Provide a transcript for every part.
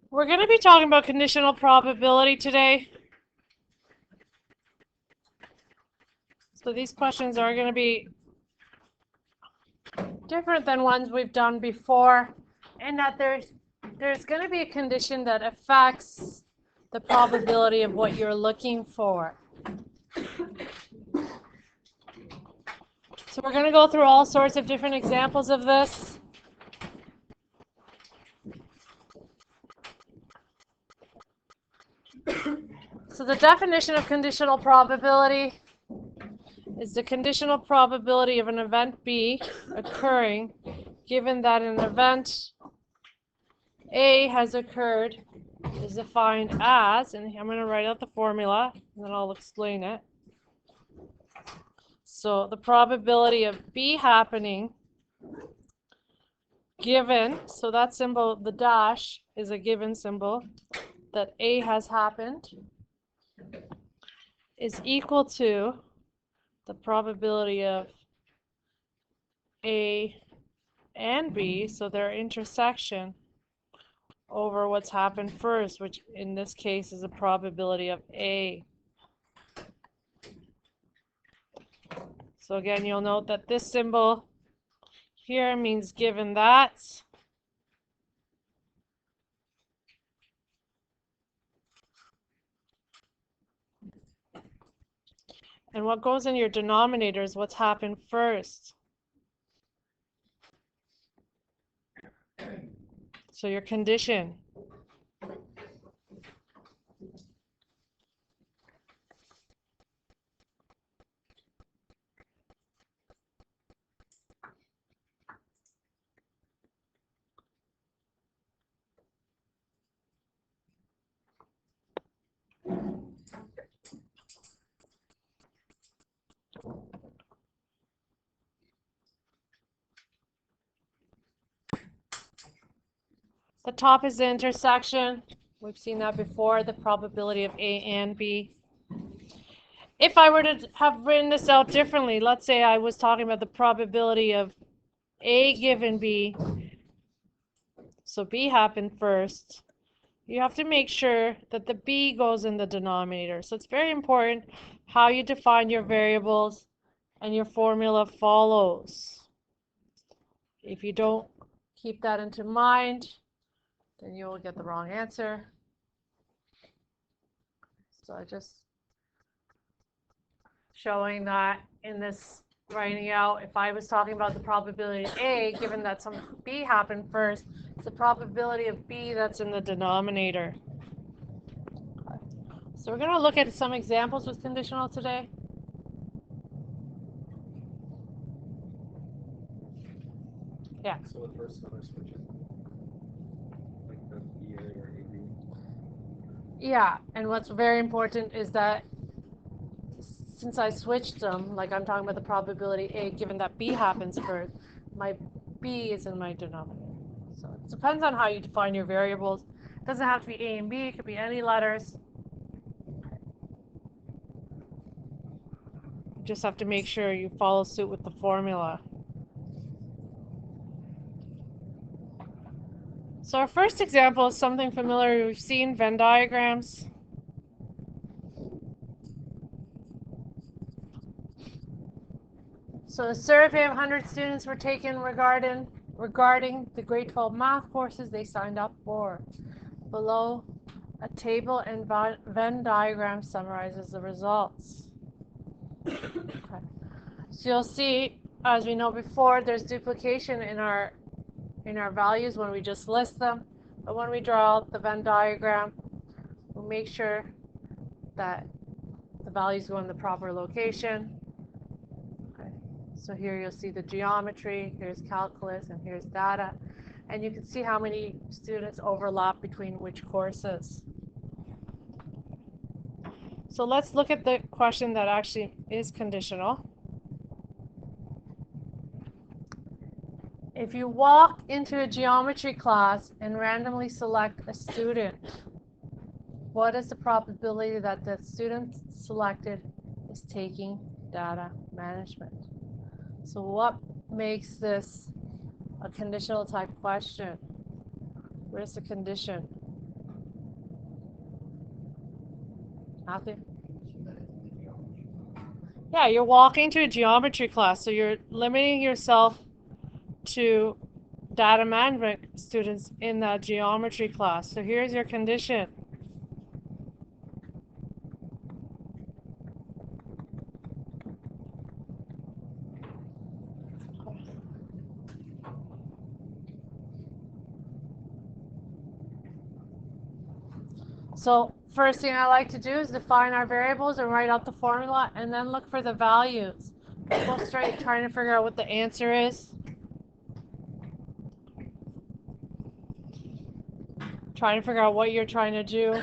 We're going to be talking about conditional probability today. So these questions are going to be different than ones we've done before, in that there's going to be a condition that affects the probability of what you're looking for. So we're going to go through all sorts of different examples of this. So the definition of conditional probability is the conditional probability of an event B occurring given that an event A has occurred is defined as, and I'm going to write out the formula and then I'll explain it. So the probability of B happening given, so that symbol, the dash, is a given symbol, that A has happened, is equal to the probability of A and B, so their intersection, over what's happened first, which in this case is a probability of A. So again, you'll note that this symbol here means given that. And what goes in your denominator is what's happened first. So your condition. The top is the intersection. We've seen that before, the probability of A and B. If I were to have written this out differently, let's say I was talking about the probability of A given B, so B happened first, you have to make sure that the B goes in the denominator. So it's very important how you define your variables, and your formula follows. If you don't keep that into mind, then you will get the wrong answer. So I just showing that in this writing out, if I was talking about the probability of A, given that some B happened first, it's the probability of B that's in the denominator. So we're going to look at some examples with conditional today. Yeah. So the first color switches, like the EA or AB. Yeah, and what's very important is that since I switched them, like I'm talking about the probability A, given that B happens first, my B is in my denominator. So it depends on how you define your variables. It doesn't have to be A and B, it could be any letters. You just have to make sure you follow suit with the formula. So our first example is something familiar. We've seen Venn diagrams. So a survey of 100 students were taken regarding the grade 12 math courses they signed up for. Below, a table and Venn diagram summarizes the results. Okay. So you'll see, as we know before, there's duplication in our values when we just list them. But when we draw out the Venn diagram, we'll make sure that the values go in the proper location. Okay. So here you'll see the geometry, here's calculus, and here's data. And you can see how many students overlap between which courses. So let's look at the question that actually is conditional. If you walk into a geometry class and randomly select a student, what is the probability that the student selected is taking data management? So what makes this a conditional type question? Where's the condition? Matthew? Yeah, you're walking to a geometry class, so you're limiting yourself to data management students in that geometry class. So here's your condition. So first thing I like to do is define our variables and write out the formula and then look for the values. Go straight trying to figure out what the answer is. Trying to figure out what you're trying to do.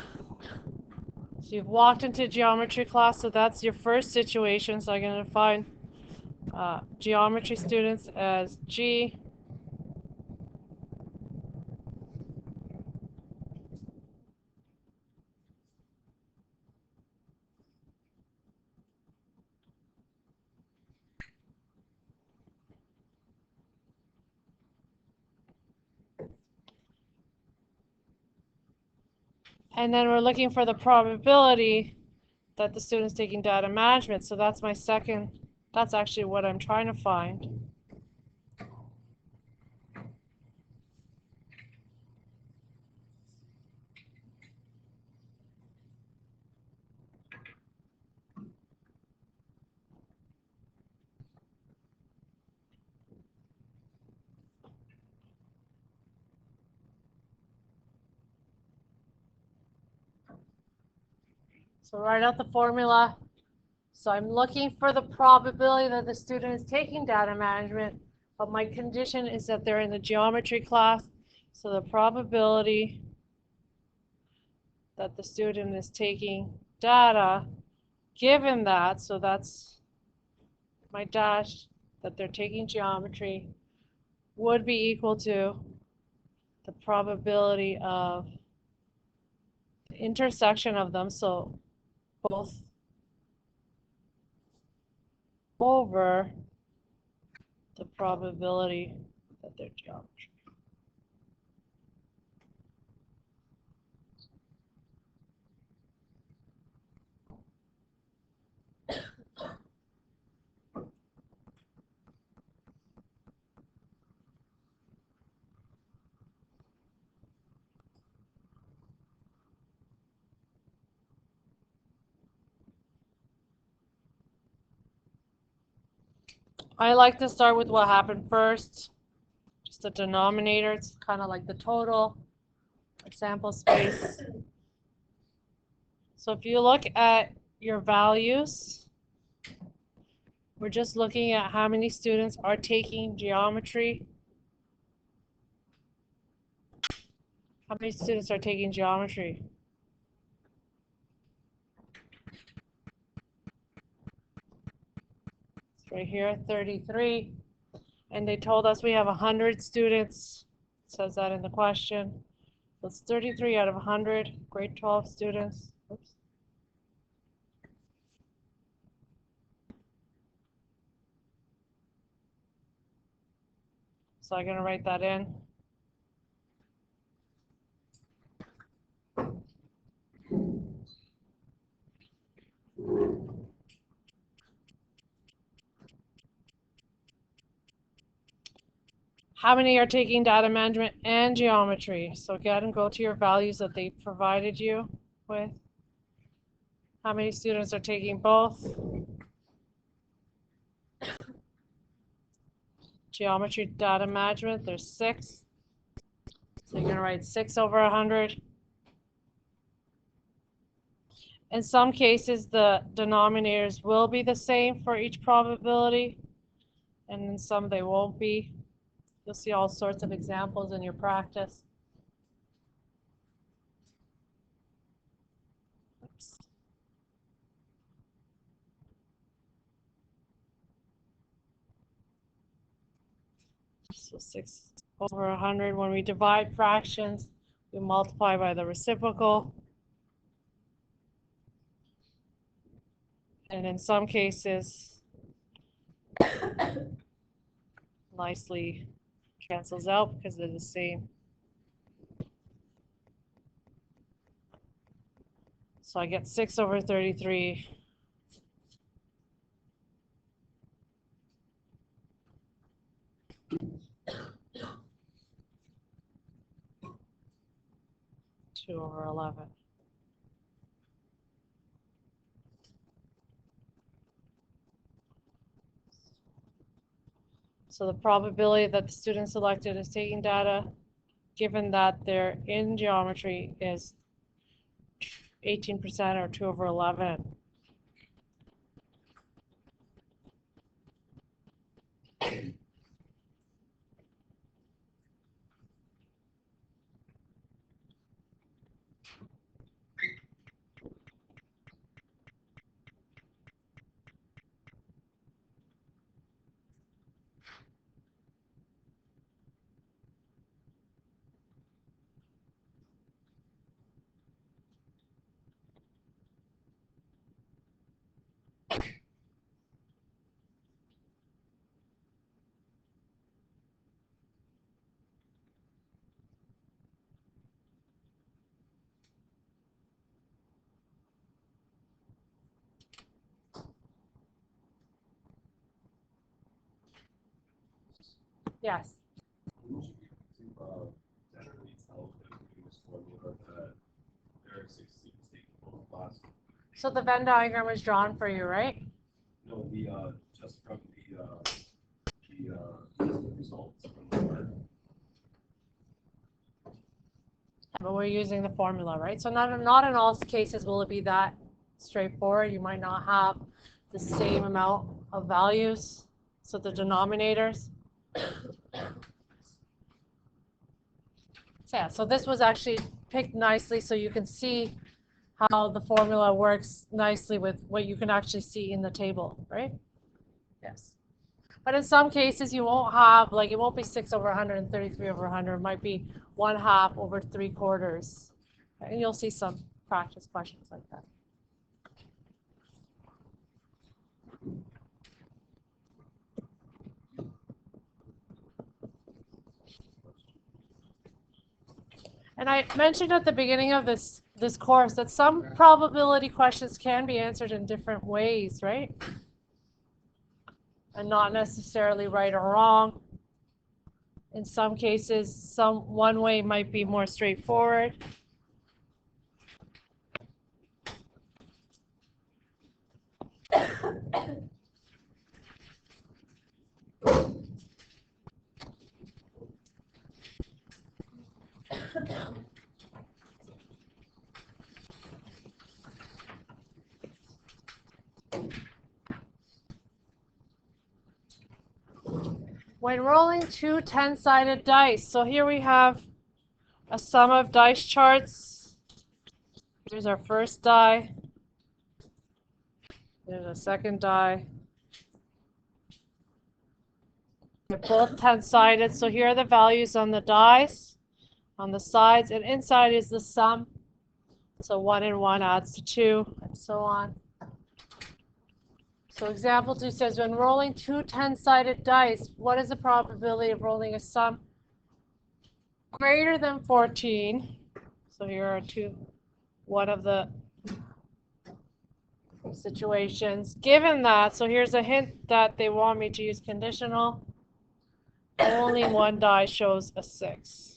So you've walked into geometry class, so that's your first situation. So I'm going to define geometry students as G. And then we're looking for the probability that the student's taking data management. So that's my second, that's actually what I'm trying to find. So write out the formula. So I'm looking for the probability that the student is taking data management, but my condition is that they're in the geometry class. So the probability that the student is taking data, given that, so that's my dash, that they're taking geometry, would be equal to the probability of the intersection of them, so both over the probability that they're geometry. I like to start with what happened first, just the denominator. It's kind of like the total sample space. So if you look at your values, we're just looking at how many students are taking geometry. How many students are taking geometry? It's right here, 33. And they told us we have 100 students. It says that in the question. So it's 33 out of 100 grade 12 students. Oops. So I'm going to write that in. How many are taking data management and geometry? So again, go to your values that they provided you with. How many students are taking both? Geometry data management, there's 6. So you're going to write 6 over 100. In some cases, the denominators will be the same for each probability, and in some they won't be. You'll see all sorts of examples in your practice. Oops. So 6 over 100. When we divide fractions, we multiply by the reciprocal. And in some cases, nicely cancels out because they're the same. So I get 6 over 33. Two over 11. So the probability that the student selected is taking data, given that they're in geometry, is 18% or 2 over 11. Yes. Generally tell them in this formula that there are 6 students taking both classes. So the Venn diagram was drawn for you, right? No, just from the results from the chart. But we're using the formula, right? So not in all cases will it be that straightforward. You might not have the same amount of values. So the denominators. So yeah, so this was actually picked nicely so you can see how the formula works nicely with what you can actually see in the table, right? Yes. But in some cases you won't have, like it won't be 6 over 100 and 33 over 100. It might be 1/2 over 3/4. And you'll see some practice questions like that. And I mentioned at the beginning of this course that some probability questions can be answered in different ways, right? And not necessarily right or wrong. In some cases, one way might be more straightforward. When rolling two 10-sided dice, so here we have a sum of dice charts. Here's our first die. There's a second die. They're both 10-sided, so here are the values on the dice, on the sides, and inside is the sum. So 1 and 1 adds to 2, and so on. So example 2 says, when rolling two 10-sided dice, what is the probability of rolling a sum greater than 14? So here are one of the situations. Given that, so here's a hint that they want me to use conditional. Only one die shows a 6.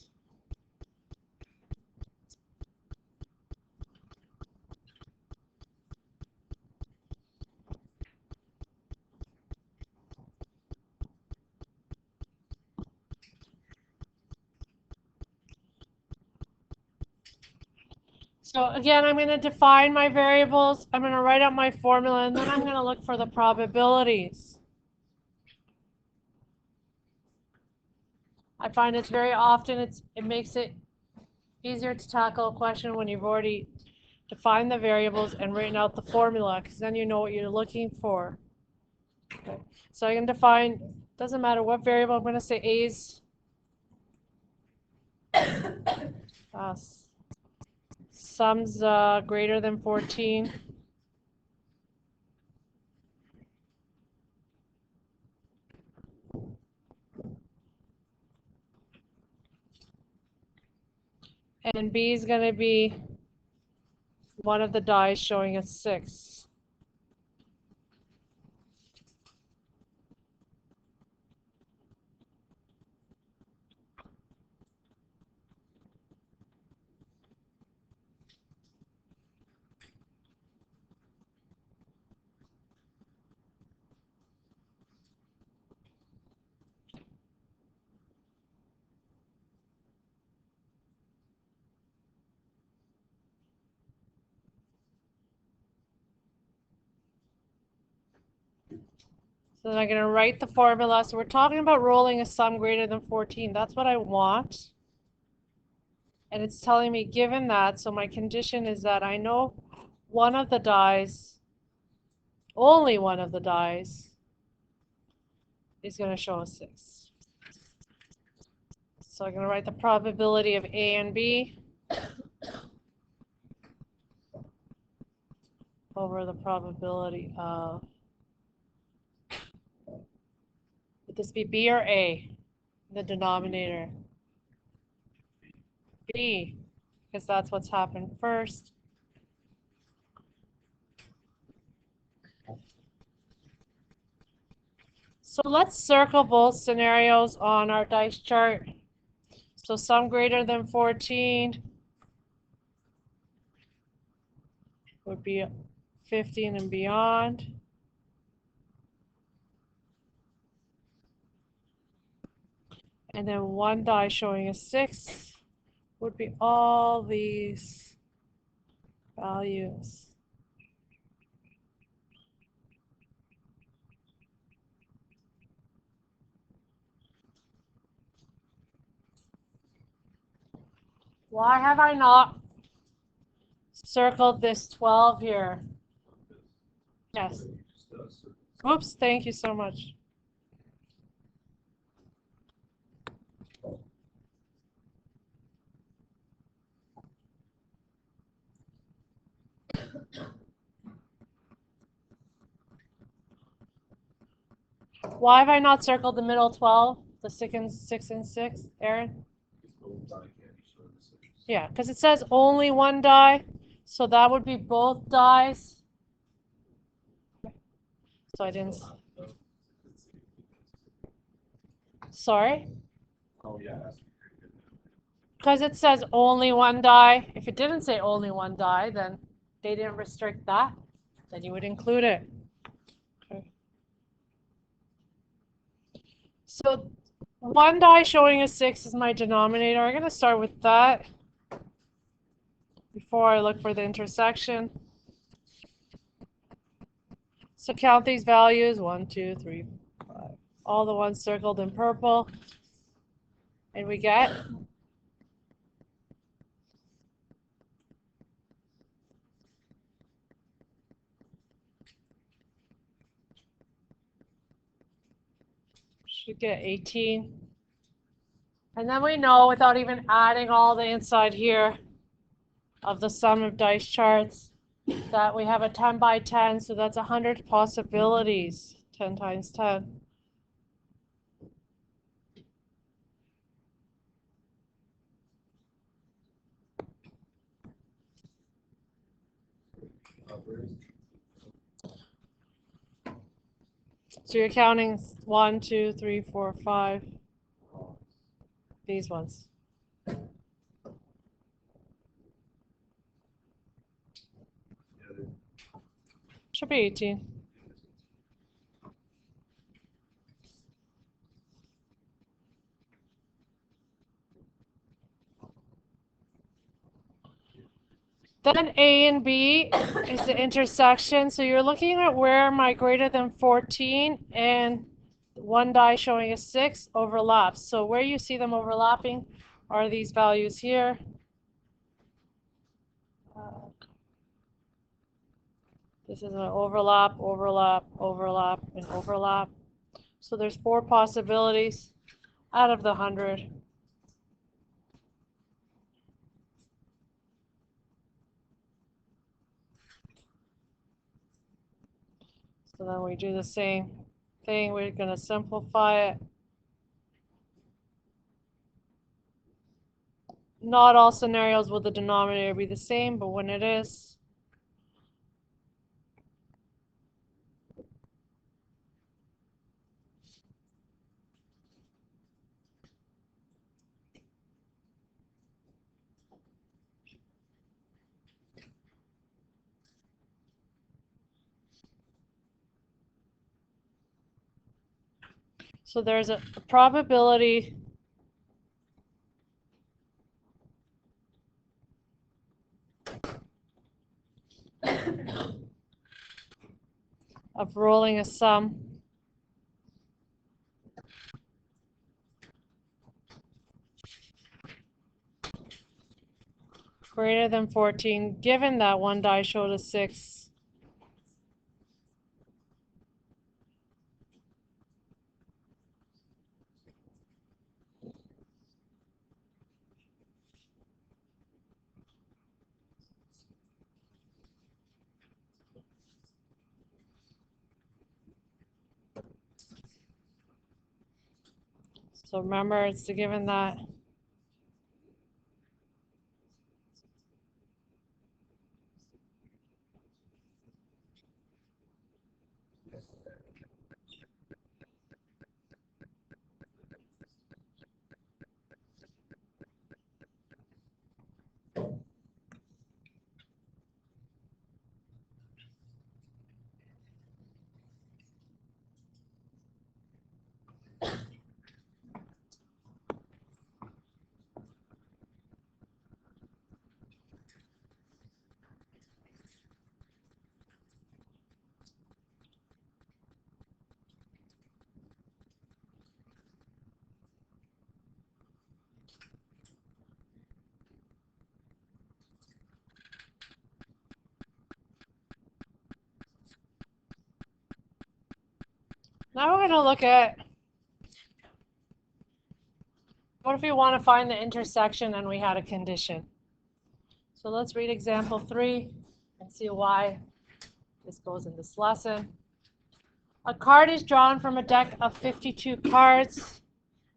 So again, I'm going to define my variables. I'm going to write out my formula, and then I'm going to look for the probabilities. I find it's very often it makes it easier to tackle a question when you've already defined the variables and written out the formula, because then you know what you're looking for. Okay. So I can define, doesn't matter what variable, I'm going to say A's sums greater than 14. And B is going to be one of the dies showing a 6. So then I'm going to write the formula. So we're talking about rolling a sum greater than 14. That's what I want. And it's telling me given that, so my condition is that I know one of the dies, only one of the dies, is going to show a 6. So I'm going to write the probability of A and B over the probability of, would this be B or A, the denominator? B, because that's what's happened first. So let's circle both scenarios on our dice chart. So sum greater than 14 would be 15 and beyond. And then one die showing a 6 would be all these values. Why have I not circled this 12 here? Yes. Oops, thank you so much. Why have I not circled the middle 12, the 6 and 6, Aaron? Yeah, because it says only one die, so that would be both dies. So I didn't. Sorry? Oh, yeah. Because it says only one die. If it didn't say only one die, then they didn't restrict that. Then you would include it. Okay. So one die showing a 6 is my denominator. I'm going to start with that before I look for the intersection. So count these values, 1, 2, 3, 5. All the ones circled in purple. And we get should get 18. And then we know without even adding all the inside here of the sum of dice charts that we have a 10 by 10, so that's 100 possibilities, 10 times 10. So you're counting 1, 2, 3, 4, 5, these ones. Should be 18. Then A and B is the intersection. So you're looking at where my greater than 14 and one die showing a 6 overlaps. So where you see them overlapping are these values here. This is an overlap, overlap, overlap, and overlap. So there's 4 possibilities out of the 100. So then we do the same thing. We're going to simplify it. Not all scenarios will the denominator be the same, but when it is, So there's a probability of rolling a sum greater than 14, given that one die showed a 6. So remember, it's the given that now we're going to look at what if we want to find the intersection and we had a condition. So let's read example 3 and see why this goes in this lesson. A card is drawn from a deck of 52 cards,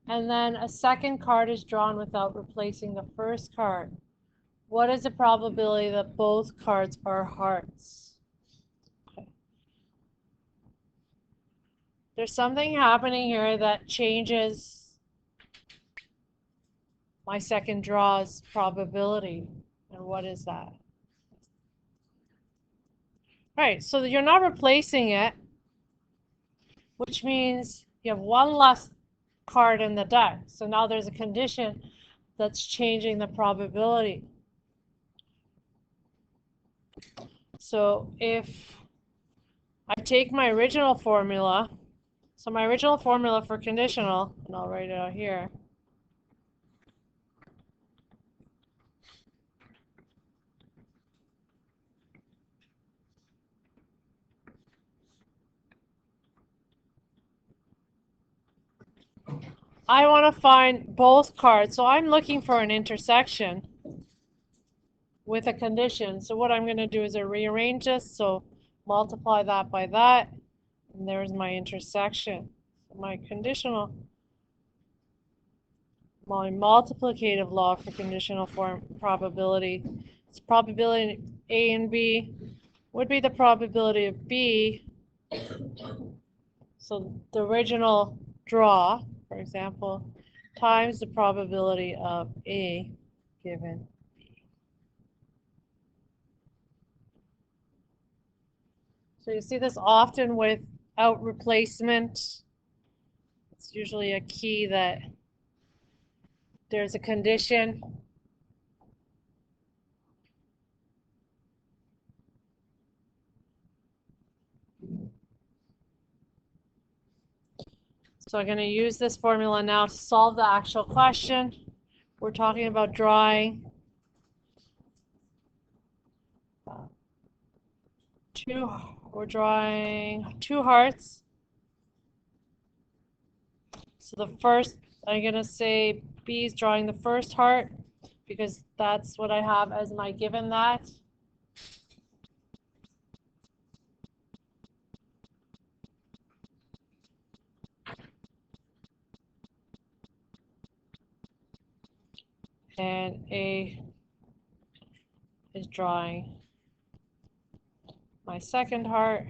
and then a second card is drawn without replacing the first card. What is the probability that both cards are hearts? Okay. There's something happening here that changes my second draw's probability. And what is that? Right, so you're not replacing it, which means you have one less card in the deck. So now there's a condition that's changing the probability. So if I take my original formula, so my original formula for conditional, and I'll write it out here. I want to find both cards, so I'm looking for an intersection with a condition. So what I'm going to do is rearrange this, so multiply that by that, and there's my intersection. My conditional, my multiplicative law for conditional form probability. It's probability A and B would be the probability of B. So the original draw, for example, times the probability of A given B. So you see this often without replacement. It's usually a key that there's a condition. So I'm going to use this formula now to solve the actual question. We're talking about drawing two hearts. So the first, I'm going to say B is drawing the first heart because that's what I have as my given that. And A is drawing my second heart.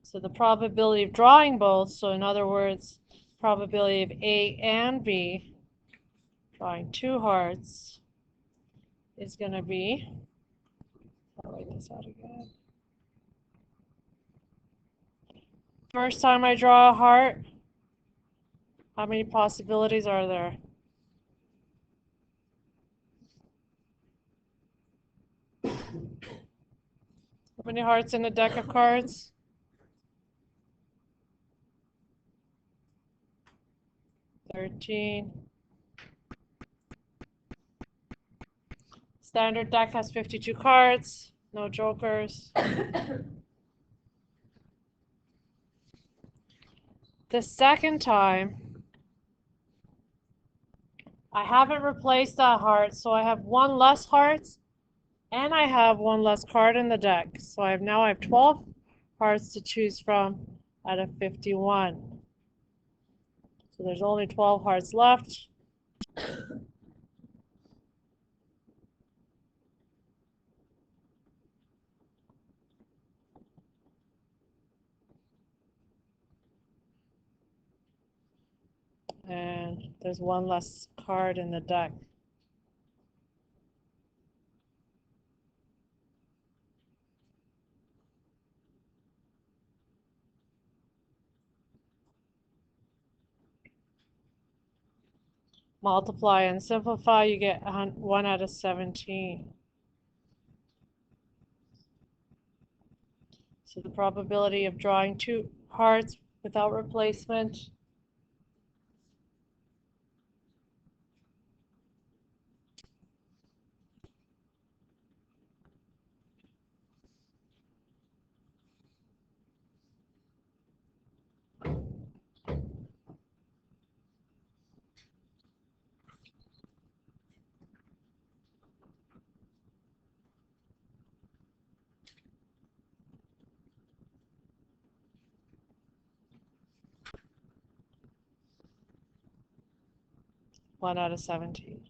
So the probability of drawing both, so in other words, probability of A and B drawing two hearts is going to be I'll write this out again. First time I draw a heart, how many possibilities are there? How many hearts in a deck of cards? 13. Standard deck has 52 cards, no jokers. The second time, I haven't replaced that heart, so I have one less hearts, and I have one less card in the deck. So I have 12 hearts to choose from out of 51. So there's only 12 hearts left. And there's one less card in the deck. Multiply and simplify, you get 1 out of 17. So the probability of drawing 2 hearts without replacement . 1 out of 17.